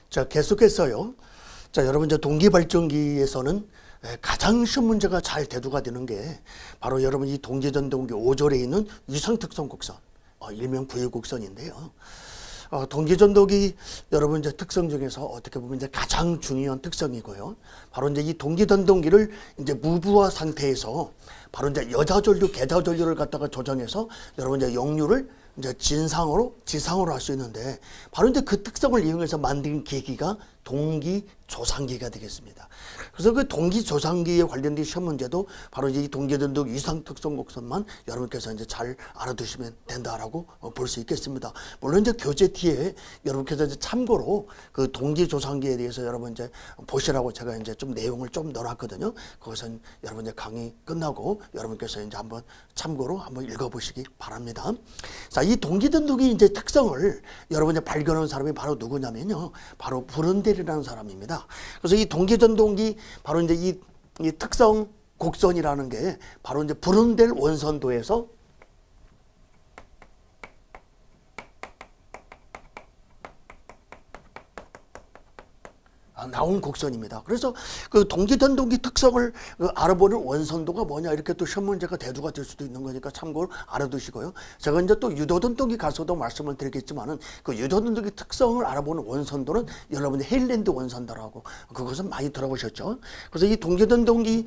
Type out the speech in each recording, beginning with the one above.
자, 계속해서요. 자, 여러분 이제 동기 발전기에서는 가장 쉬운 문제가 잘 대두가 되는 게 바로 여러분 이 동기전동기 5절에 있는 유상특성 곡선, 일명 부위곡선인데요. 동기전동기 여러분 이제 특성 중에서 어떻게 보면 이제 가장 중요한 특성이고요. 바로 이제 이 동기전동기를 이제 무부하 상태에서 바로 이제 여자전류, 계자전류를 갖다가 조정해서 여러분 이제 역류를 이제 진상으로, 지상으로 할 수 있는데 바로 이제 그 특성을 이용해서 만든 계기가 동기조상기가 되겠습니다. 그래서 그 동기조상기에 관련된 시험 문제도 바로 이제 이 동기전동 유상특성 곡선만 여러분께서 이제 잘 알아두시면 된다라고 볼 수 있겠습니다. 물론 이제 교재 뒤에 여러분께서 이제 참고로 그 동기조상기에 대해서 여러분 이제 보시라고 제가 이제 좀 내용을 좀 넣어놨거든요. 그것은 여러분 이제 강의 끝나고 여러분께서 이제 한번 참고로 한번 읽어보시기 바랍니다. 자, 이 동기전동기 이제 특성을 여러분 이제 발견한 사람이 바로 누구냐면요. 바로 브룬델이라는 사람입니다. 그래서 이 동기전동기 바로 이제 이 특성 곡선이라는 게 바로 이제 브룬델 원선도에서 나온 곡선입니다. 그래서 그 동기전동기 특성을 알아보는 원선도가 뭐냐 이렇게 또 시험 문제가 대두가 될 수도 있는 거니까 참고로 알아두시고요. 제가 이제 또 유도전동기 가서도 말씀을 드리겠지만은 그 유도전동기 특성을 알아보는 원선도는 여러분들 헤일랜드 원선도라고 그것은 많이 들어보셨죠. 그래서 이 동기전동기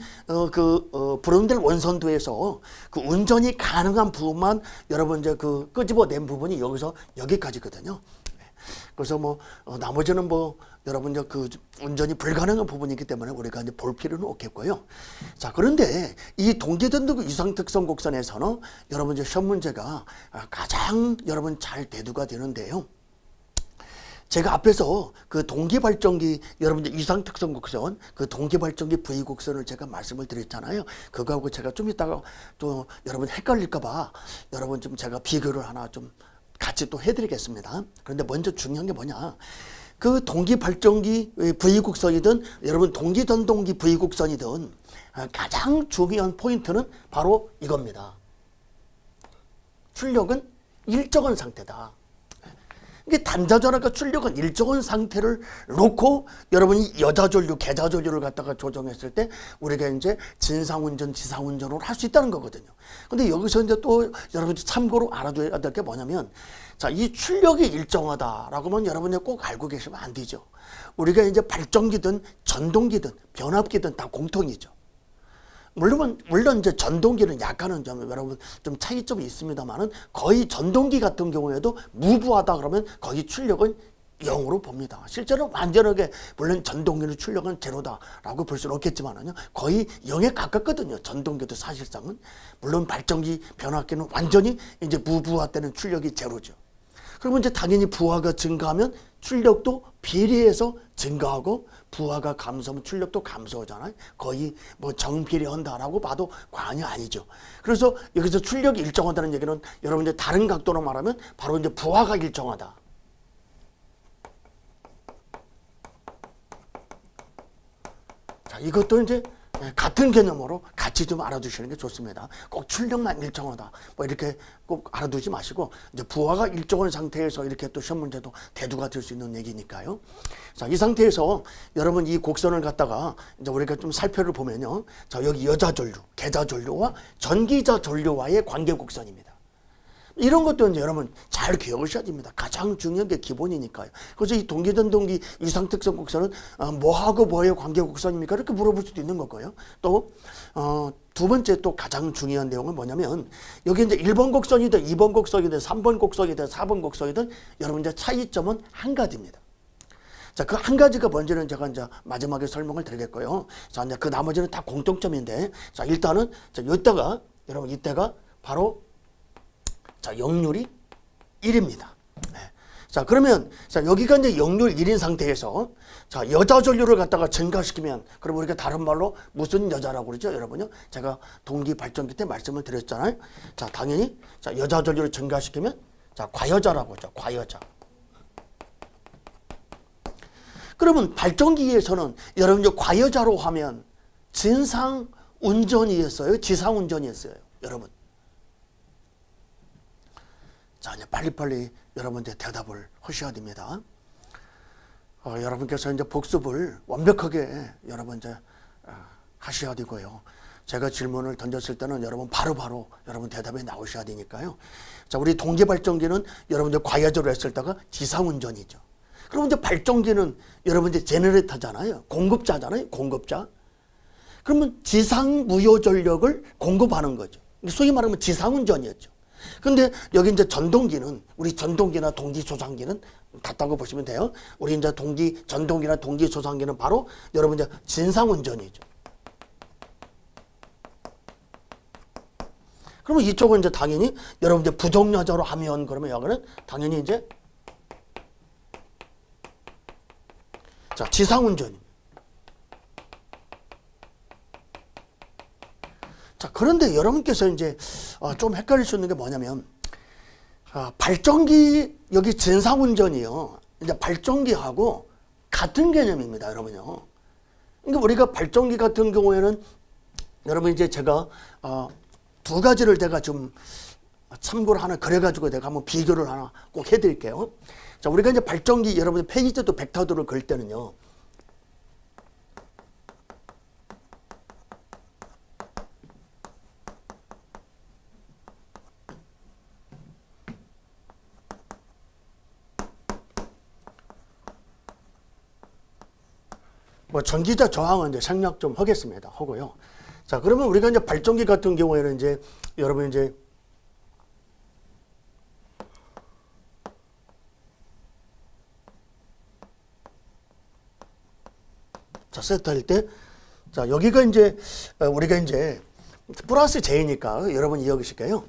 브룬델 원선도에서 그 운전이 가능한 부분만 여러분 이제 그 끄집어낸 부분이 여기서 여기까지거든요. 그래서 뭐 나머지는 뭐 여러분 이제 그 운전이 불가능한 부분이기 때문에 우리가 이제 볼 필요는 없겠고요. 자, 그런데 이 동기전동기 유상특성 곡선에서는 여러분 이제 시험 문제가 가장 여러분 잘 대두가 되는데요. 제가 앞에서 그 동기발전기 여러분들 유상특성 곡선 그 동기발전기 V곡선을 제가 말씀을 드렸잖아요. 그거하고 제가 좀 이따가 또 여러분 헷갈릴까봐 여러분 좀 제가 비교를 하나 좀 같이 또 해드리겠습니다. 그런데 먼저 중요한 게 뭐냐. 그 동기발전기 V곡선이든 여러분 동기전동기 V곡선이든 가장 중요한 포인트는 바로 이겁니다. 출력은 일정한 상태다. 이게 단자전화가 출력은 일정한 상태를 놓고 여러분이 여자전류, 계자전류를 갖다가 조정했을 때 우리가 이제 진상운전, 지상운전으로 할 수 있다는 거거든요. 근데 여기서 이제 또 여러분 참고로 알아둬야 될 게 뭐냐면 자, 이 출력이 일정하다라고 하면 여러분이 꼭 알고 계시면 안 되죠. 우리가 이제 발전기든 전동기든 변압기든 다 공통이죠. 물론 이제 전동기는 약간은 좀 여러분 좀 차이점이 있습니다만은 거의 전동기 같은 경우에도 무부하다 그러면 거의 출력은 0으로 봅니다. 실제로 완전하게 물론 전동기는 출력은 제로다라고 볼 수는 없겠지만은요 거의 0에 가깝거든요. 전동기도 사실상은 물론 발전기 변압기는 완전히 이제 무부하 때는 출력이 제로죠. 그러면 이제 당연히 부하가 증가하면 출력도 비례해서 증가하고 부하가 감소하면 출력도 감소하잖아요. 거의 뭐 정비례한다라고 봐도 과언이 아니죠. 그래서 여기서 출력이 일정하다는 얘기는 여러분 이제 다른 각도로 말하면 바로 이제 부하가 일정하다. 자, 이것도 이제 같은 개념으로 같이 좀 알아두시는 게 좋습니다. 꼭 출력만 일정하다 뭐 이렇게 꼭 알아두지 마시고 이제 부하가 일정한 상태에서 이렇게 또 시험 문제도 대두가 될 수 있는 얘기니까요. 자, 이 상태에서 여러분 이 곡선을 갖다가 이제 우리가 좀 살펴를 보면요. 자, 여기 여자전류, 계자전류와 전기자전류와의 관계 곡선입니다. 이런 것도 이제 여러분 잘 기억하셔야 됩니다. 가장 중요한 게 기본이니까요. 그래서 이 동기전동기 유상특성 곡선은 뭐하고 뭐의 관계 곡선입니까? 이렇게 물어볼 수도 있는 거고요. 또 두 번째 또 가장 중요한 내용은 뭐냐면 여기 이제 1번 곡선이든 2번 곡선이든 3번 곡선이든 4번 곡선이든 여러분 이제 차이점은 한 가지입니다. 자, 그 한 가지가 뭔지는 제가 이제 마지막에 설명을 드리겠고요. 자, 이제 그 나머지는 다 공통점인데 자, 일단은 자, 이때가 여러분 이때가 바로 자, 역률이 1입니다. 네. 자, 그러면 자, 여기가 이제 역률 1인 상태에서 자, 여자전류를 갖다가 증가시키면 그럼 우리가 다른 말로 무슨 여자라고 그러죠, 여러분요? 제가 동기 발전기 때 말씀을 드렸잖아요. 자, 당연히 자, 여자전류를 증가시키면 자, 과여자라고 하죠. 과여자. 그러면 발전기에서는 여러분 이제 과여자로 하면 진상 운전이었어요, 지상 운전이었어요, 여러분. 자, 이제 빨리빨리 여러분 이제 대답을 하셔야 됩니다. 여러분께서 이제 복습을 완벽하게 여러분 이제 하셔야 되고요. 제가 질문을 던졌을 때는 여러분 바로바로 여러분 대답이 나오셔야 되니까요. 자, 우리 동계발전기는 여러분 이제 과여제로 했을 때가 지상운전이죠. 그럼 이제 발전기는 여러분 이제 제너레이터잖아요. 공급자잖아요. 공급자. 그러면 지상 무효 전력을 공급하는 거죠. 소위 말하면 지상운전이었죠. 근데 여기 이제 전동기는 우리 전동기나 동기 조상기는 같다고 보시면 돼요. 우리 이제 전동기나 동기 조상기는 바로 여러분 이제 진상운전이죠. 그러면 이쪽은 이제 당연히 여러분 이제 부정여자로 하면 그러면 여기는 당연히 이제 자, 지상운전입니다. 자, 그런데 여러분께서 이제 좀 헷갈릴 수 있는 게 뭐냐면 발전기 여기 진상운전이요. 이제 발전기하고 같은 개념입니다, 여러분요. 그러니까 우리가 발전기 같은 경우에는 여러분 이제 제가 두 가지를 내가 좀 참고를 하나 그래가지고 내가 한번 비교를 하나 꼭 해드릴게요. 자, 우리가 이제 발전기 여러분 폐기제도 벡터도를 그릴 때는요. 뭐 전기자 저항은 이제 생략 좀 하겠습니다. 하고요. 자, 그러면 우리가 이제 발전기 같은 경우에는 이제 여러분 이제 자, 세트할 때 자, 여기가 이제 우리가 이제 플러스 J니까 여러분 이해하실게요.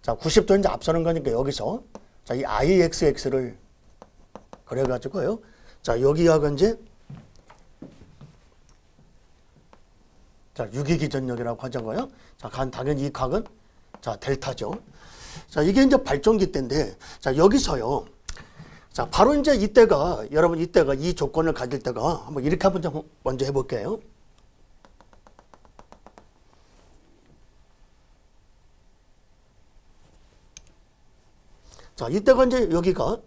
자, 90도 이제 앞서는 거니까 여기서 자, 이 IXX를 그래 가지고요. 자, 여기하고 이제 자, 유기기전력이라고 하자고요. 자, 당연히 이 각은 자, 델타죠. 자, 이게 이제 발전기 때인데 자, 여기서요. 자, 바로 이제 이때가 여러분 이때가 이 조건을 가질 때가 한번 이렇게 한번 먼저 해 볼게요. 자, 이때가 이제 여기가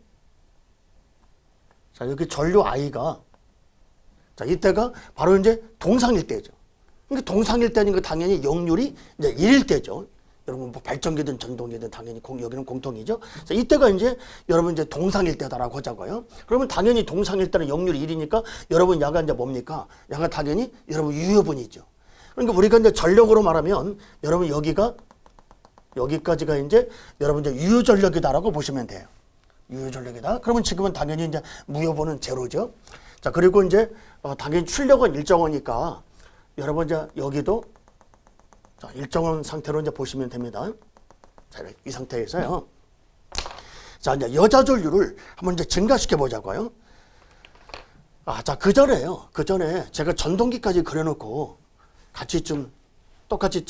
자, 여기 전류 I가 자, 이때가 바로 이제 동상일 때죠. 그러니까 동상일 때니까 당연히 역률이 이제 1일 때죠. 여러분 뭐 발전기든 전동기든 당연히 여기는 공통이죠. 자, 이때가 이제 여러분 이제 동상일 때다라고 하자고요. 그러면 당연히 동상일 때는 역률이 1이니까 여러분 야가 이제 뭡니까? 야가 당연히 여러분 유효분이죠. 그러니까 우리가 이제 전력으로 말하면 여러분 여기까지가 이제 여러분 이제 유효전력이다라고 보시면 돼요. 유효전력이다. 그러면 지금은 당연히 이제 무효분은 제로죠. 자, 그리고 이제 당연히 출력은 일정하니까 여러분 이제 여기도 자, 일정한 상태로 이제 보시면 됩니다. 자, 이 상태에서요. 자, 이제 여자 전류를 한번 이제 증가시켜 보자고요. 자, 그 전에 제가 전동기까지 그려놓고 같이 좀 똑같이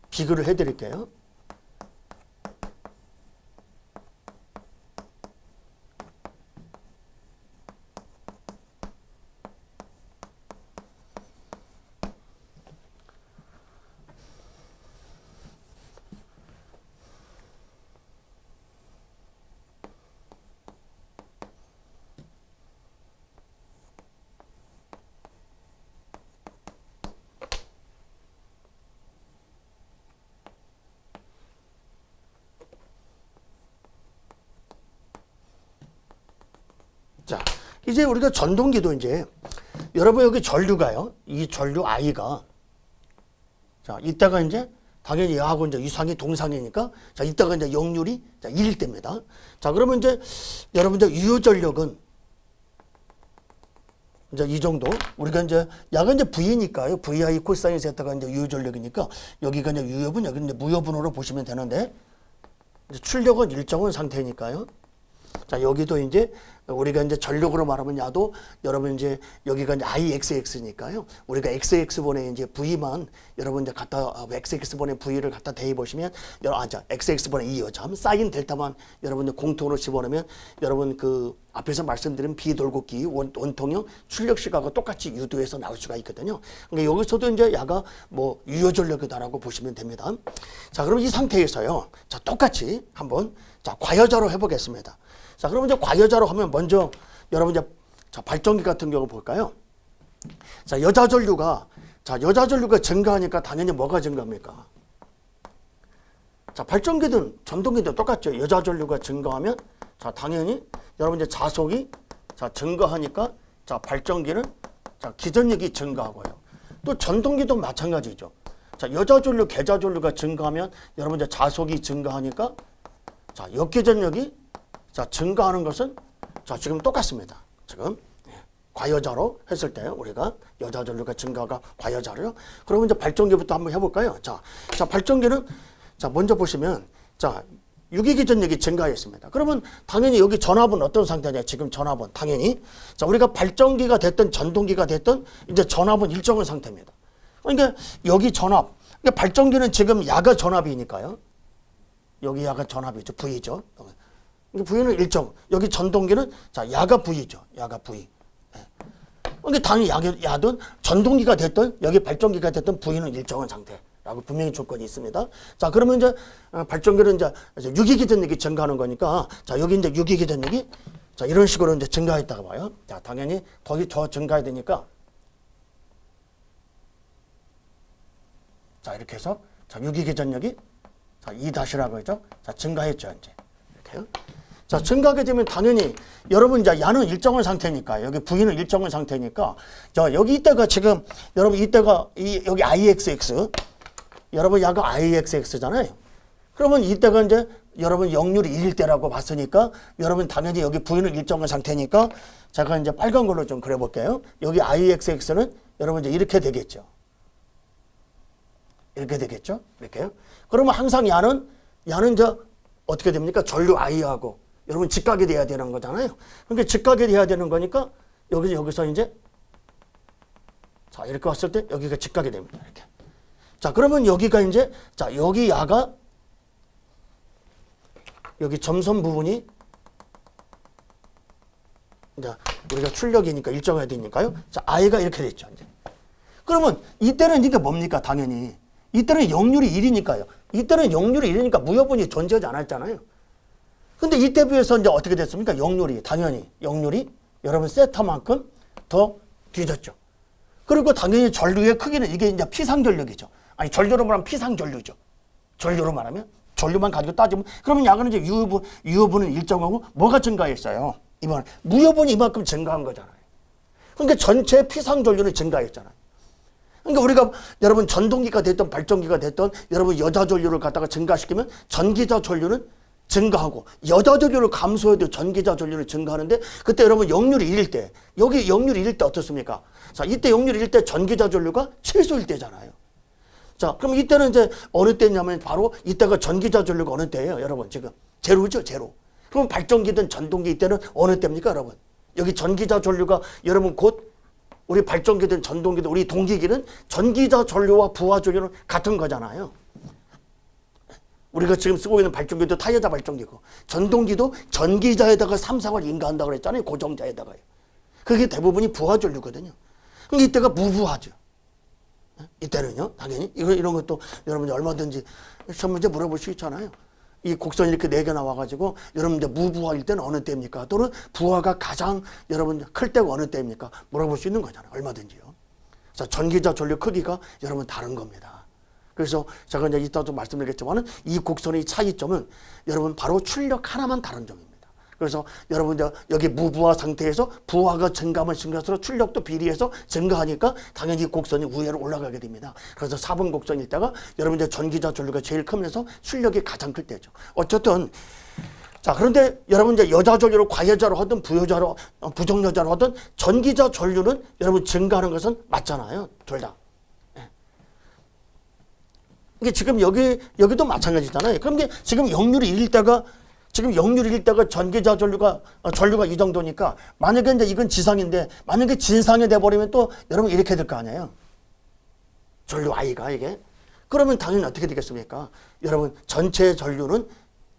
비교를 해 드릴게요. 자, 이제 우리가 전동기도 이제 여러분 여기 전류가요. 이 전류 I가 자, 이따가 이제 당연히 얘하고 이제 유상이 동상이니까 자, 이따가 이제 역률이 자, 1일 때입니다. 자, 그러면 이제 여러분 이제 유효 전력은 이제 이 정도 우리가 이제 야가 이제 V니까요. VI 코사인 세타가 이제 유효 전력이니까 여기가 이제 유효분 여기 이제 무효분으로 보시면 되는데 이제 출력은 일정한 상태니까요. 자, 여기도 이제 우리가 이제 전력으로 말하면 야도 여러분 이제 여기가 이제 IXX니까요. 우리가 XX번에 이제 V만 여러분 이제 갖다 XX번에 V를 갖다 대입 보시면 자, XX번에 2요. 참 사인 델타만 여러분 이제 공통으로 집어넣으면 여러분 그 앞에서 말씀드린 비돌곡기 원통형 출력 시각과 똑같이 유도해서 나올 수가 있거든요. 그러니까 여기서도 이제 야가 뭐 유효 전력이다라고 보시면 됩니다. 자, 그럼 이 상태에서요. 자, 똑같이 한번 자, 과여자로 해 보겠습니다. 자, 그러면 이제 과여자로 하면 먼저 여러분 이제 자, 발전기 같은 경우 볼까요? 자, 여자 전류가 증가하니까 당연히 뭐가 증가합니까? 자, 발전기든 전동기든 똑같죠. 여자 전류가 증가하면 자, 당연히 여러분 이제 자속이 자, 증가하니까 자, 발전기는 자, 기전력이 증가하고요. 또 전동기도 마찬가지죠. 자, 여자 전류, 계자 전류가 증가하면 여러분 이제 자속이 증가하니까 자, 역기전력이 자, 증가하는 것은 자, 지금 똑같습니다. 지금 과여자로 했을 때 우리가 여자 전류가 증가가 과여자로요. 그러면 이제 발전기부터 한번 해볼까요? 자, 발전기는 자, 먼저 보시면 자, 유기기전력이 증가했습니다. 그러면 당연히 여기 전압은 어떤 상태냐? 지금 전압은 당연히 자, 우리가 발전기가 됐든 전동기가 됐든 이제 전압은 일정한 상태입니다. 그러니까 여기 전압, 그러니까 발전기는 지금 야가 전압이니까요. 여기 야가 전압이죠. V죠. V는 일정. 여기 전동기는 자, 야가 V죠. 야가 V. 그러니까 당연히 야든 전동기가 됐든 여기 발전기가 됐든 V는 일정한 상태라고 분명히 조건이 있습니다. 자, 그러면 이제 발전기는 이제 유기기전력이 증가하는 거니까 자, 여기 이제 유기기전력이 자, 이런 식으로 이제 증가했다고 봐요. 자, 당연히 더 증가해야 되니까 자, 이렇게 해서 자, 유기기전력이 자, 2-라고 했죠. 자, 증가했죠, 이제. 이렇게요. 자, 증가하게 되면 당연히 여러분 이제 야는 일정한 상태니까 여기 V는 일정한 상태니까 자, 여기 이때가 지금 여러분 이때가 여기 IXX 여러분 야가 IXX잖아요. 그러면 이때가 이제 여러분 역률이 1일 때라고 봤으니까 여러분 당연히 여기 V는 일정한 상태니까 제가 이제 빨간 걸로 좀 그려볼게요. 여기 IXX는 여러분 이제 이렇게 되겠죠. 이렇게 되겠죠. 이렇게요. 그러면 항상 야는 이제 어떻게 됩니까? 전류 I하고 여러분 직각이 돼야 되는 거잖아요. 그러니까 직각이 돼야 되는 거니까 여기서 이제 자, 이렇게 왔을 때 여기가 직각이 됩니다. 이렇게. 자, 그러면 여기가 이제 자, 여기 야가 여기 점선 부분이 이제 우리가 출력이니까 일정해야 되니까요. 자, I가 이렇게 됐죠, 이제. 그러면 이때는 이게 뭡니까? 당연히 이때는 역률이 1이니까요. 이때는 역률이 1이니까 무여분이 존재하지 않았잖아요. 근데 이때 비해서 이제 어떻게 됐습니까? 역률이 당연히 역률이 여러분 세타만큼 더 뒤졌죠. 그리고 당연히 전류의 크기는 이게 이제 피상전력이죠. 아니 전류로 말하면 피상전류죠. 전류로 말하면 전류만 가지고 따지면 그러면 야간은 이제 유효분은 일정하고 뭐가 증가했어요? 이번 무효분이 이만큼 증가한 거잖아요. 그러니까 전체 피상전류는 증가했잖아요. 그러니까 우리가 여러분 전동기가 됐든 발전기가 됐든 여러분 여자 전류를 갖다가 증가시키면 전기자 전류는 증가하고 여자 전류를 감소해도 전기자 전류를 증가하는데 그때 여러분 역률이 1일 때 여기 역률이 1일 때 어떻습니까? 자, 이때 역률이 1일 때 전기자 전류가 최소일 때잖아요. 자, 그럼 이때는 이제 어느 때냐면 바로 이때가 전기자 전류가 어느 때예요, 여러분? 지금 제로죠, 제로. 그럼 발전기든 전동기 이때는 어느 때입니까, 여러분? 여기 전기자 전류가 여러분 곧 우리 발전기든 전동기든 우리 동기기는 전기자 전류와 부하 전류는 같은 거잖아요. 우리가 지금 쓰고 있는 발전기도 타이어자 발전기고 전동기도 전기자에다가 3, 4를 인가한다고 그랬잖아요. 고정자에다가요. 그게 대부분이 부하 전류거든요. 그러니까 이때가 무부하죠. 이때는요. 당연히 이런 것도 여러분이 얼마든지 시험 문제 물어볼 수 있잖아요. 이 곡선이 이렇게 4개 나와가지고 여러분 이제 무부하일 때는 어느 때입니까? 또는 부하가 가장 여러분 클 때가 어느 때입니까? 물어볼 수 있는 거잖아요. 얼마든지요. 자, 전기자 전류 크기가 여러분 다른 겁니다. 그래서 제가 이제 이따도 말씀드리겠지만은 이 곡선의 차이점은 여러분 바로 출력 하나만 다른 점입니다. 그래서 여러분 이제 여기 무부하 상태에서 부하가 증가하면 증가할수록 출력도 비례해서 증가하니까 당연히 곡선이 위로 올라가게 됩니다. 그래서 4번 곡선일 때가 여러분 이제 전기자 전류가 제일 크면서 출력이 가장 클 때죠. 어쨌든 자, 그런데 여러분 이제 여자 전류를 과여자로 하든 부여자로 부정여자로 하든 전기자 전류는 여러분 증가하는 것은 맞잖아요. 둘 다. 이게 지금 여기도 마찬가지잖아요. 그럼 이게 지금 역률이 1일 때가 전기자 전류가 이 정도니까 만약에 이제 이건 지상인데 만약에 진상이 돼버리면 또 여러분 이렇게 될 거 아니에요. 전류 I가 이게. 그러면 당연히 어떻게 되겠습니까? 여러분 전체 전류는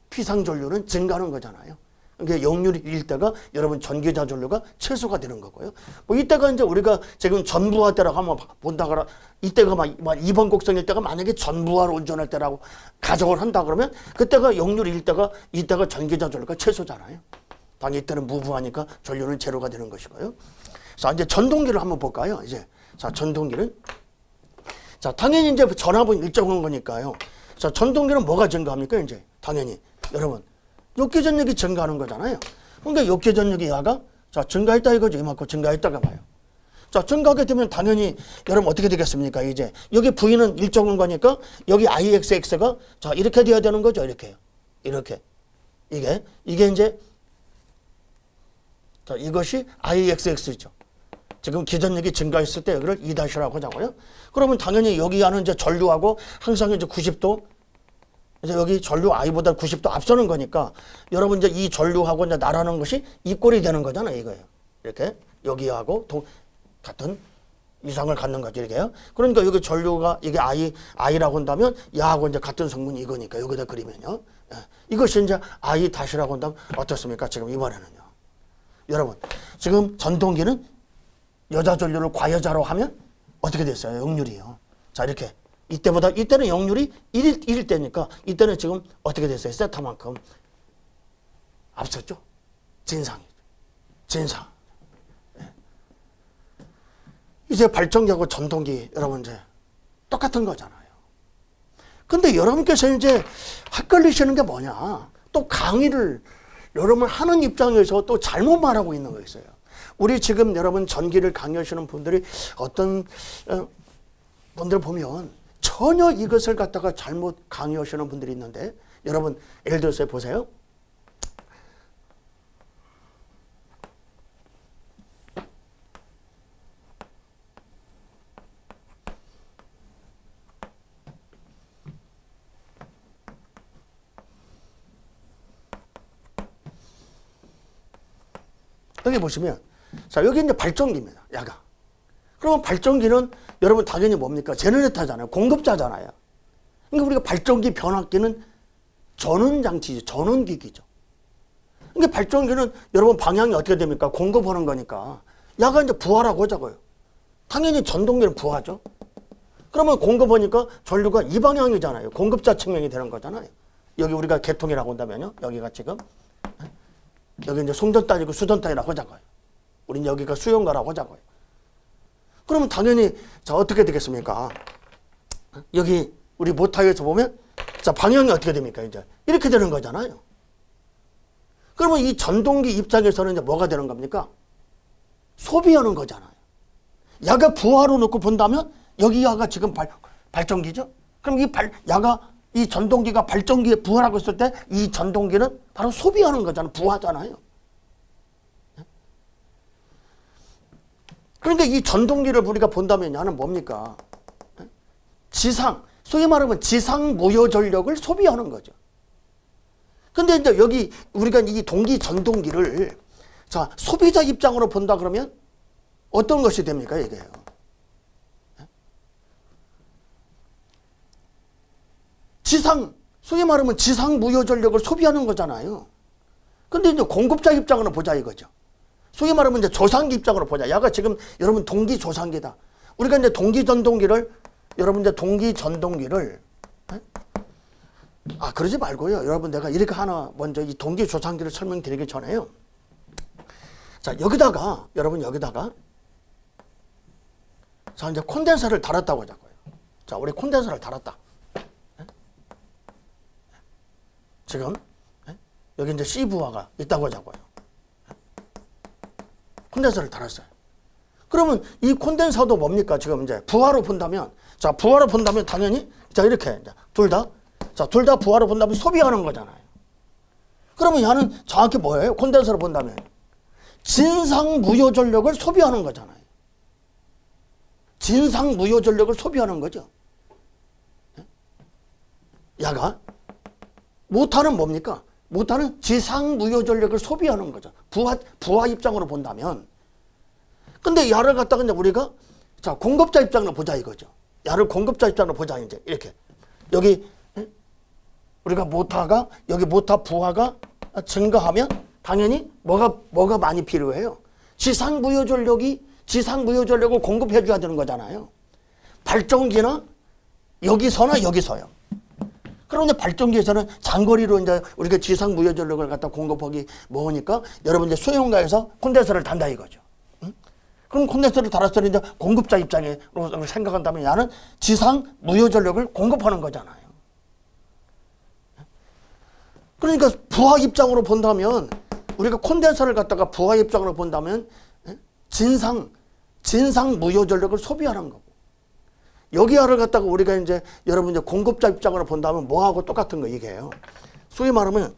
피상 전류는 증가하는 거잖아요. 그러니까 역률이 1일 때가 여러분 전기자 전류가 최소가 되는 거고요. 뭐 이때가 이제 우리가 지금 전부하 때라고 한번 본다거나 이때가 막 2번 곡선일 때가 만약에 전부하로 운전할 때라고 가정을 한다 그러면 그때가 역률 1일 때가 이때가 전기자 전류가 최소잖아요. 당연히 이때는 무부하니까 전류는 제로가 되는 것이고요. 자, 이제 전동기를 한번 볼까요? 이제 자, 전동기는 자, 당연히 이제 전압은 일정한 거니까요. 자, 전동기는 뭐가 증가합니까? 이제 당연히 여러분 역계 전력이 증가하는 거잖아요. 그러니까 역계 전력이 야가 자, 증가했다 이거죠. 이만큼 증가했다가 봐요. 자, 증가하게 되면 당연히 여러분 어떻게 되겠습니까? 이제 여기 V는 일정한 거니까 여기 IXX가 자, 이렇게 돼야 되는 거죠. 이렇게요. 이렇게. 이게 이제 자, 이것이 IXX죠. 지금 기전력이 증가했을 때 여기를 2-라고 하자고요. 그러면 당연히 여기 하는 이제 전류하고 항상 이제 90도 이제 여기 전류 I보다 90도 앞서는 거니까 여러분 이제 이 전류하고 이제 나라는 것이 이꼴이 되는 거잖아요. 이거예요. 이렇게 여기하고 같은 이상을 갖는 거죠. 이렇게요. 그러니까 여기 전류가 이게 I라고 한다면 야하고 이제 같은 성분이 이거니까 여기다 그리면요. 예. 이것이 이제 I-라고 한다면 어떻습니까? 지금 이번에는요. 여러분 지금 전동기는 여자 전류를 과여자로 하면 어떻게 됐어요? 역률이요. 자, 이렇게 이때는 역률이 1일 때니까 이때는 지금 어떻게 됐어요? 세타만큼 앞섰죠? 진상이죠. 진상. 예. 이제 발전기하고 전동기 여러분 이제 똑같은 거잖아요. 근데 여러분께서 이제 헷갈리시는 게 뭐냐? 또 강의를 여러분 하는 입장에서 또 잘못 말하고 있는 거 있어요. 우리 지금 여러분 전기를 강의하시는 분들이 어떤 분들 보면 전혀 이것을 갖다가 잘못 강의하시는 분들이 있는데 여러분 예를 들어서 보세요. 여기 보시면 자, 여기 이제 발전기입니다. 야가. 그러면 발전기는 여러분 당연히 뭡니까? 제너레이터잖아요. 공급자잖아요. 그러니까 우리가 발전기 변압기는 전원장치죠. 전원기기죠. 그러니까 발전기는 여러분 방향이 어떻게 됩니까? 공급하는 거니까. 야가 이제 부하라고 하자고요. 당연히 전동기는 부하죠. 그러면 공급하니까 전류가 이 방향이잖아요. 공급자 측면이 되는 거잖아요. 여기 우리가 개통이라고 한다면요. 여기가 지금 여기 이제 송전단이고 수전단이라고 하자고요. 우린 여기가 수용가라고 하자고요. 그러면 당연히 자, 어떻게 되겠습니까? 여기 우리 모터에서 보면 자, 방향이 어떻게 됩니까? 이제 이렇게 되는 거잖아요. 그러면 이 전동기 입장에서는 이제 뭐가 되는 겁니까? 소비하는 거잖아요. 야가 부하로 놓고 본다면 여기 야가 지금 발전기죠? 그럼 이 전동기가 발전기에 부하라고 했을 때 이 전동기는 바로 소비하는 거잖아요. 부하잖아요. 그러니까 이 전동기를 우리가 본다면 야는 뭡니까? 소위 말하면 지상 무효 전력을 소비하는 거죠. 근데 이제 여기 우리가 이 동기 전동기를 자, 소비자 입장으로 본다 그러면 어떤 것이 됩니까? 이게요. 소위 말하면 지상 무효 전력을 소비하는 거잖아요. 근데 이제 공급자 입장으로 보자 이거죠. 소위 말하면 이제 조상기 입장으로 보자. 야가 지금 여러분 동기 조상기다. 우리가 이제 동기 전동기를 여러분 이제 동기 전동기를 그러지 말고요. 여러분 내가 이렇게 하나 먼저 이 동기 조상기를 설명드리기 전에요. 자, 여기다가 여러분 여기다가 자, 이제 콘덴서를 달았다고 하자고요. 자, 우리 콘덴서를 달았다. 지금 여기 이제 C 부하가 있다고 하자고요. 콘덴서를 달았어요. 그러면 이 콘덴서도 뭡니까? 지금 이제 부하로 본다면, 자, 부하로 본다면 당연히 자, 이렇게 둘 다 부하로 본다면 소비하는 거잖아요. 그러면 얘는 정확히 뭐예요? 콘덴서로 본다면 진상 무효 전력을 소비하는 거잖아요. 진상 무효 전력을 소비하는 거죠. 야가 모터는 뭡니까? 모터는 지상 무효 전력을 소비하는 거죠. 부하 입장으로 본다면. 근데 야를 갖다가 이제 우리가 자, 공급자 입장으로 보자 이거죠. 야를 공급자 입장으로 보자 이제 이렇게. 여기 우리가 여기 모터 부하가 증가하면 당연히 뭐가 많이 필요해요? 지상 무효 전력을 공급해 줘야 되는 거잖아요. 발전기나 여기서요. 그럼 이제 발전기에서는 장거리로 이제 우리가 지상 무효 전력을 갖다 공급하기 뭐하니까 여러분 이제 수용가에서 콘덴서를 단다 이거죠. 응? 그럼 콘덴서를 달았을 때 이제 공급자 입장으로 생각한다면 나는 지상 무효 전력을 공급하는 거잖아요. 그러니까 부하 입장으로 본다면 우리가 콘덴서를 갖다가 부하 입장으로 본다면 진상 무효 전력을 소비하는 거고 여기하를 갖다가 우리가 이제 여러분 이제 공급자 입장으로 본다면 뭐하고 똑같은 거 이게요. 소위 말하면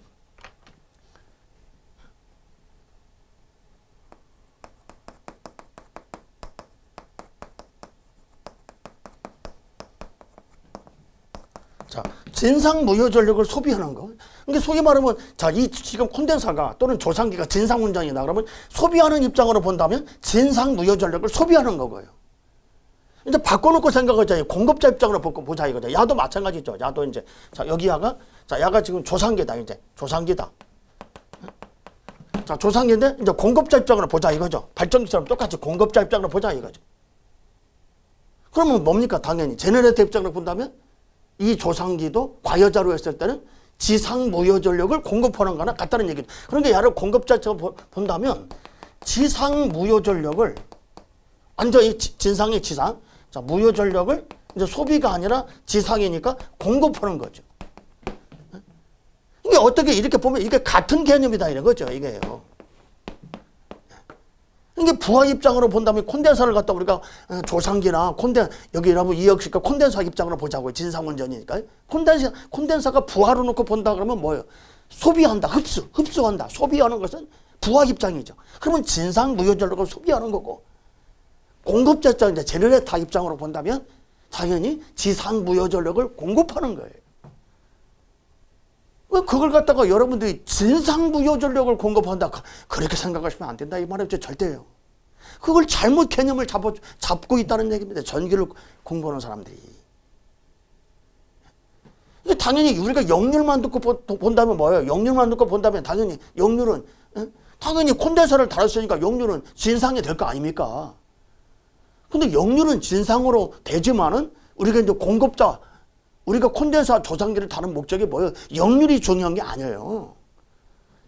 자, 진상 무효 전력을 소비하는 거. 그러니까 소위 말하면 자, 이 지금 콘덴서가 또는 조상기가 진상 운전이다 그러면 소비하는 입장으로 본다면 진상 무효 전력을 소비하는 거고요. 이제 바꿔놓고 생각하자요. 공급자 입장으로 보자 이거죠. 야도 마찬가지죠. 야도 이제 자 여기 야가 자 야가 지금 조상기다 이제 조상기다. 자 조상기인데 이제 공급자 입장으로 보자 이거죠. 발전기처럼 똑같이 공급자 입장으로 보자 이거죠. 그러면 뭡니까? 당연히 제너레이터 입장으로 본다면 이 조상기도 과여자로 했을 때는 지상 무효 전력을 공급하는 거나 같다는 얘기죠. 그러니까 야를 공급자처럼 본다면 지상 무효 전력을 완전히 진상의 지상 자, 무효 전력을 이제 소비가 아니라 지상이니까 공급하는 거죠. 이게 어떻게 이렇게 보면 이게 같은 개념이다 이런 거죠. 이게요. 이게 부하 입장으로 본다면 콘덴서를 갖다 우리가 조상기나 여기 여러분 이역식과 콘덴서 입장으로 보자고요. 진상운전이니까. 콘덴서가 부하로 놓고 본다 그러면 뭐예요? 소비한다. 흡수한다. 소비하는 것은 부하 입장이죠. 그러면 진상 무효 전력을 소비하는 거고 공급자 입장, 이제 제너레이터 입장으로 본다면 당연히 지상 무효 전력을 공급하는 거예요. 그걸 갖다가 여러분들이 진상 무효 전력을 공급한다. 그렇게 생각하시면 안 된다. 이 말이죠. 절대요. 그걸 잘못 개념을 잡고 있다는 얘기입니다. 전기를 공부하는 사람들이. 당연히 우리가 역률만 듣고 본다면 뭐예요? 역률만 듣고 본다면 당연히 역률은 당연히 콘덴서를 달았으니까 역률은 진상이 될 거 아닙니까? 근데 역률은 진상으로 되지만은 우리가 이제 공급자, 우리가 콘덴서 조상기를 다는 목적이 뭐예요? 역률이 중요한 게 아니에요.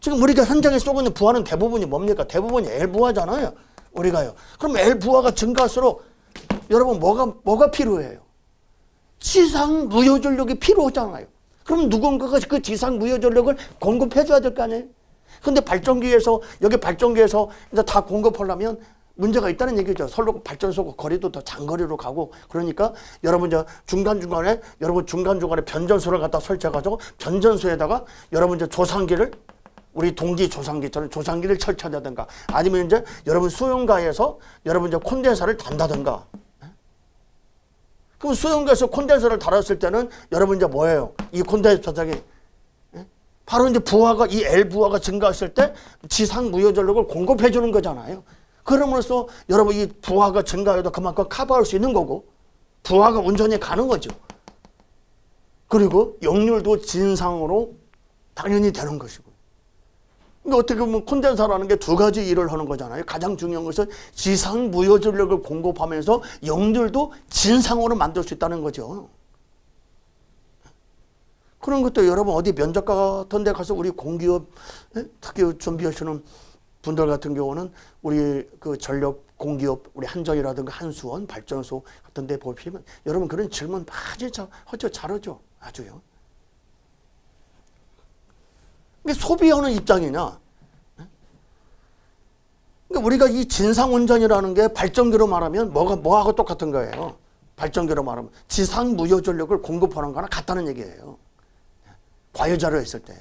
지금 우리가 현장에 쏘고 있는 부하는 대부분이 뭡니까? 대부분이 L부하잖아요. 우리가요. 그럼 L부하가 증가할수록 여러분 뭐가 필요해요? 지상 무효 전력이 필요하잖아요. 그럼 누군가가 그 지상 무효 전력을 공급해 줘야 될 거 아니에요? 근데 여기 발전기에서 이제 다 공급하려면 문제가 있다는 얘기죠. 서로 발전소 거리도 더 장거리로 가고 그러니까 여러분 중간중간에 변전소를 갖다 설치해가지고 변전소에다가 여러분 조상기를 우리 동기 조상기처럼 조상기를 설치한다든가 아니면 이제 여러분 수용가에서 여러분 콘덴서를 단다든가. 그럼 수용가에서 콘덴서를 달았을 때는 여러분 뭐예요? 이 콘덴서 조작이 바로 이제 부하가 이 L 부하가 증가했을 때 지상 무효 전력을 공급해 주는 거잖아요. 그러면서 여러분 이 부하가 증가해도 그만큼 커버할 수 있는 거고 부하가 운전이 가는 거죠. 그리고 역률도 진상으로 당연히 되는 것이고. 그러니까 어떻게 보면 콘덴서라는 게 두 가지 일을 하는 거잖아요. 가장 중요한 것은 지상 무효 전력을 공급하면서 역률도 진상으로 만들 수 있다는 거죠. 그런 것도 여러분 어디 면접 같은 데 가서 우리 공기업 특히 준비하시는 분들 같은 경우는 우리 그 전력 공기업 우리 한전이라든가 한수원 발전소 같은 데 보시면 여러분 그런 질문 많이 잘하죠. 아주요. 이게 소비하는 입장이냐. 그러니까 우리가 이 진상운전이라는 게 발전기로 말하면 뭐하고 똑같은 거예요. 발전기로 말하면 지상 무효 전력을 공급하는 거나 같다는 얘기예요. 과여자로 했을 때.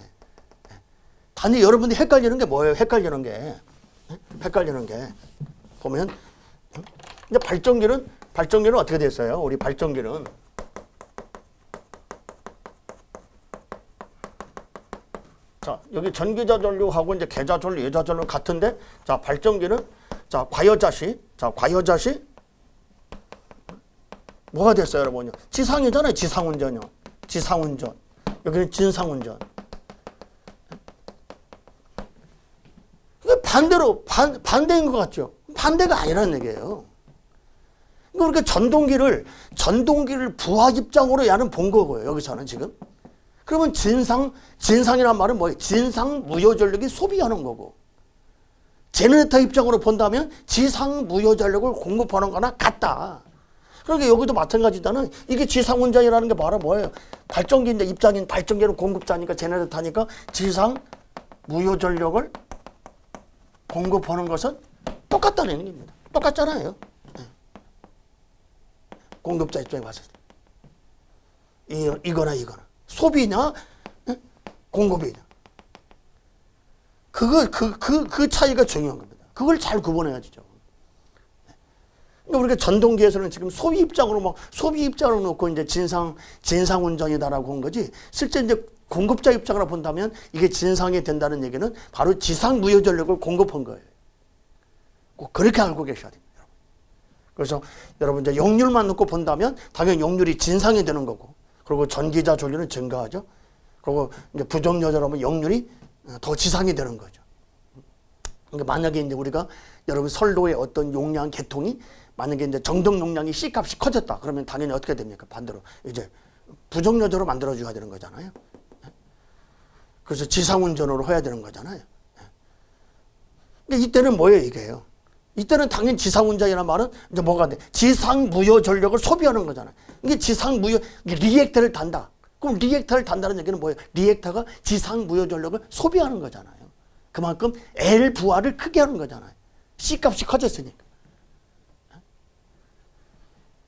단지 여러분들이 헷갈리는 게 뭐예요? 헷갈리는 게 보면 이제 발전기는 어떻게 됐어요? 우리 발전기는 자 여기 전기자 전류하고 이제 계자 전류, 예자 전류 같은데 자 발전기는 자 과여자시 뭐가 됐어요, 여러분? 지상이잖아요, 지상운전이요. 지상운전. 여기는 진상운전. 반대로 반대인 것 같죠. 반대가 아니라는 얘기예요. 그러니까 전동기를 부하 입장으로 야는 본 거고요. 여기서는 지금 그러면 진상이란 말은 뭐예요? 진상 무효 전력이 소비하는 거고, 제너레이터 입장으로 본다면 지상 무효 전력을 공급하는 거나 같다. 그러니까 여기도 마찬가지다는 이게 지상 운전이라는 게 바로 뭐예요? 발전기인데 입장인 발전기는 공급자니까 제너레이터니까 지상 무효 전력을 공급하는 것은 똑같다는 얘기입니다. 똑같잖아요. 공급자 입장에 봤을 때 이거나 소비냐 공급이냐, 그 차이가 중요한 겁니다. 그걸 잘 구분해야죠. 그러니까 우리가 전동기에서는 지금 소비 입장으로 놓고 이제 진상 운전이다라고 한 거지, 실제 이제 공급자 입장으로 본다면 이게 진상이 된다는 얘기는 바로 지상 무효 전력을 공급한 거예요. 꼭 그렇게 알고 계셔야 됩니다. 그래서 여러분 이제 역률만 놓고 본다면 당연히 역률이 진상이 되는 거고, 그리고 전기자 전류는 증가하죠. 그리고 이제 부정여자라면 역률이 더 지상이 되는 거죠. 그러니까 만약에 이제 우리가 여러분 선로의 어떤 용량 계통이 만약에 이제 정동 용량이 C 값이 커졌다. 그러면 당연히 어떻게 됩니까? 반대로 이제 부정여자로 만들어줘야 되는 거잖아요. 그래서 지상운전으로 해야 되는 거잖아요. 근데 이때는 뭐예요, 이게요? 이때는 당연히 지상운전이라는 말은 이제 뭐가 돼? 지상무효 전력을 소비하는 거잖아요. 이게 지상무효, 리액터를 단다. 그럼 리액터를 단다는 얘기는 뭐예요? 리액터가 지상무효 전력을 소비하는 거잖아요. 그만큼 L 부하를 크게 하는 거잖아요. C 값이 커졌으니까.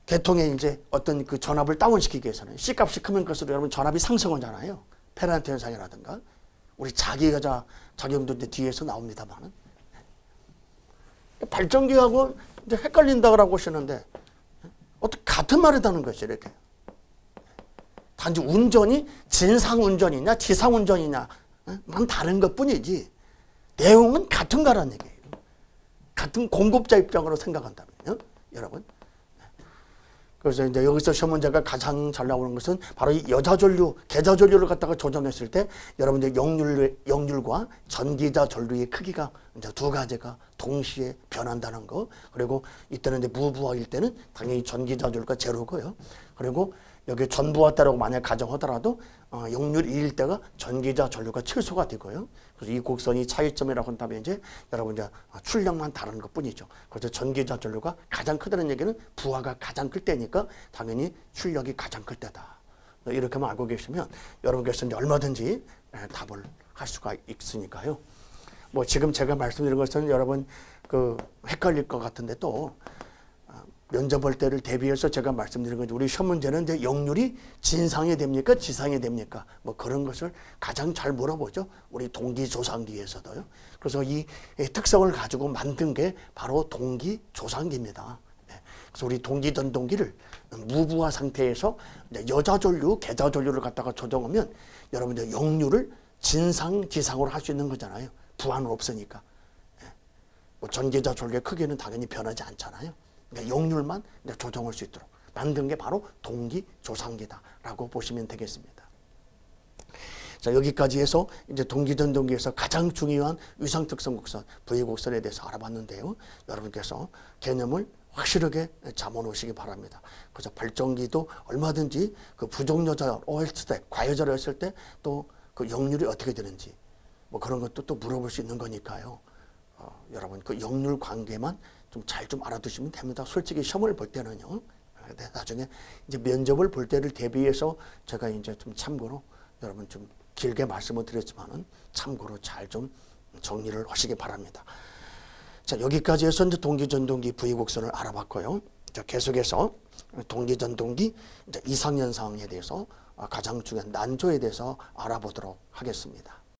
계통에 이제 어떤 그 전압을 다운시키기 위해서는 C 값이 크면 클수록 여러분 전압이 상승하잖아요. 페란트 현상이라든가. 우리 자기여자 작용도 이제 뒤에서 나옵니다만은. 발전기하고 이제 헷갈린다고 하시는데 어떻게 같은 말이라는 것이 이렇게. 단지 운전이 진상 운전이냐 지상 운전이냐만 다른 것 뿐이지 내용은 같은 거라는 얘기예요. 같은 공급자 입장으로 생각한다면요, 여러분. 그래서 이제 여기서 시험 문제가 가장 잘 나오는 것은 바로 이 여자 전류, 계자 전류를 갖다가 조정했을 때 여러분들 역률과 전기자 전류의 크기가 이제 두 가지가 동시에 변한다는 거. 그리고 이때는 이제 무부하일 때는 당연히 전기자 전류가 제로고요. 그리고 여기 전부하다라고 만약 가정하더라도 역률 2일 때가 전기자 전류가 최소가 되고요. 그래서 이 곡선이 차이점이라고 한다면 이제 여러분 이제 출력만 다른 것 뿐이죠. 그래서 전기자 전류가 가장 크다는 얘기는 부하가 가장 클 때니까 당연히 출력이 가장 클 때다. 이렇게만 알고 계시면 여러분께서 이제 얼마든지 답을 할 수가 있으니까요. 뭐 지금 제가 말씀드린 것은 여러분 그 헷갈릴 것 같은데 또 면접 볼 때를 대비해서 제가 말씀드린 거죠. 우리 시험 문제는 이제 역률이 진상이 됩니까? 지상이 됩니까? 뭐 그런 것을 가장 잘 물어보죠. 우리 동기조상기에서도요. 그래서 이 특성을 가지고 만든 게 바로 동기조상기입니다. 그래서 우리 동기전동기를 무부하 상태에서 여자 전류, 계자 전류를 갖다가 조정하면 여러분들 역률을 진상, 지상으로 할 수 있는 거잖아요. 부하는 없으니까. 뭐 전기자 전류의 크기는 당연히 변하지 않잖아요. 그러니까 역률만 조정할 수 있도록 만든 게 바로 동기조상기다라고 보시면 되겠습니다. 자, 여기까지 해서 이제 동기전동기에서 가장 중요한 위상특성 곡선, V곡선에 대해서 알아봤는데요. 여러분께서 개념을 확실하게 잡아 놓으시기 바랍니다. 그래서 발전기도 얼마든지 그 부정여자를 했을 때, 과여자를 했을 때 또 그 역률이 어떻게 되는지 뭐 그런 것도 또 물어볼 수 있는 거니까요. 여러분 그 역률 관계만 좀 잘 좀 알아두시면 됩니다. 솔직히 시험을 볼 때는요. 나중에 이제 면접을 볼 때를 대비해서 제가 이제 좀 참고로 여러분 좀 길게 말씀을 드렸지만은 참고로 잘 좀 정리를 하시기 바랍니다. 자, 여기까지 해서 이제 동기전동기 V곡선을 알아봤고요. 자, 계속해서 동기전동기 이상현상에 대해서 가장 중요한 난조에 대해서 알아보도록 하겠습니다.